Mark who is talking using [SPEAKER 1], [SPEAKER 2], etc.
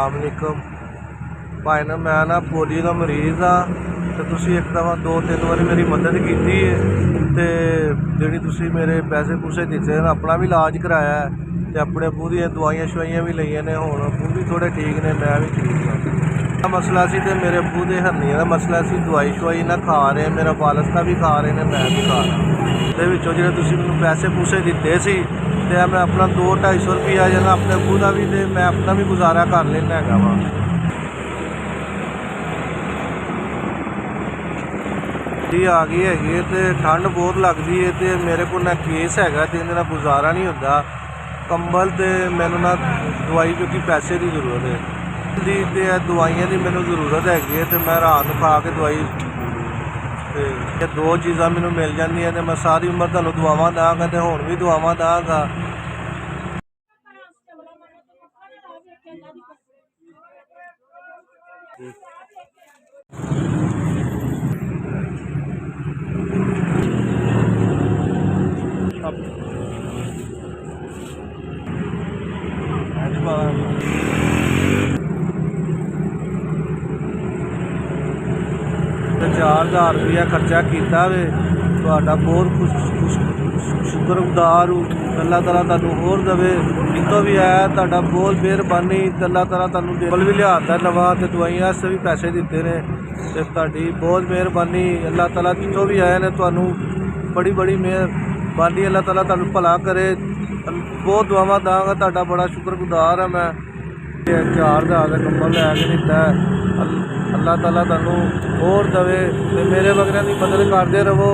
[SPEAKER 1] अस्सलाम वालेकुम भाई ना मैं ना पोलियो का मरीज़ हाँ तो तुसी एक दफ़ा 2-3 बारी मेरी मदद की तो जी तुसी मेरे पैसे पूसे दिते हैं अपना भी इलाज कराया है तो अपने अबू दी दवाइयां शवाइयां भी लईयां ने हुण अबू भी थोड़े ठीक ने मैं भी ठीक हाँ मसला सी तो मेरे अबू के हरनिया का मसला सी दवाई शवाई ना खा रहे मेरा वालदा भी खा रहे हैं मैं भी खा रहा जो तुसी मैनूं पैसे पूसे दिते सी तो मैं अपना 200-250 रुपया जना अपने अबू का भी तो मैं अपना भी गुजारा कर लेना है वा जी आ गई है तो ठंड बहुत लगती है तो मेरे को ना केस है तो इन्हें गुजारा नहीं होता कंबल तो मैनू ना दवाई क्योंकि पैसे की जरूरत है जी तो दवाइयां की मैनू जरूरत हैगी तो मैं रात को खा के दवाई तो 2 चीज़ा मैनू मिल जांदियां तो मैं सारी उम्र तुहानूं दुआवां दांगा तो हुण भी दुआवां दांगा। तो 4000 रुपया खर्चा किया वे तुहाडा बहुत शुक्रगुजार हूँ अल्लाह ताला तुहानूं होर देवे जितों भी आया तुहाडा बहुत मेहरबानी अल्लाह ताला तुहानूं टेबल भी लियाता नवा तो दवाइयां वास्ते भी पैसे दिते ने ते तुहाडी बहुत मेहरबानी अल्लाह ताला जितों भी आए ने तुहानूं बड़ी बड़ी मेहरबानी अल्लाह ताला तुहानूं भला करे बहुत दुआवां दांगा तुहाडा बड़ा शुक्रगुजार है मैं 4000 का कंबल लैके दिता है अल्लाह ताला तुहानूं होर देवे ते मेरे वगैरह की मदद करते रहो।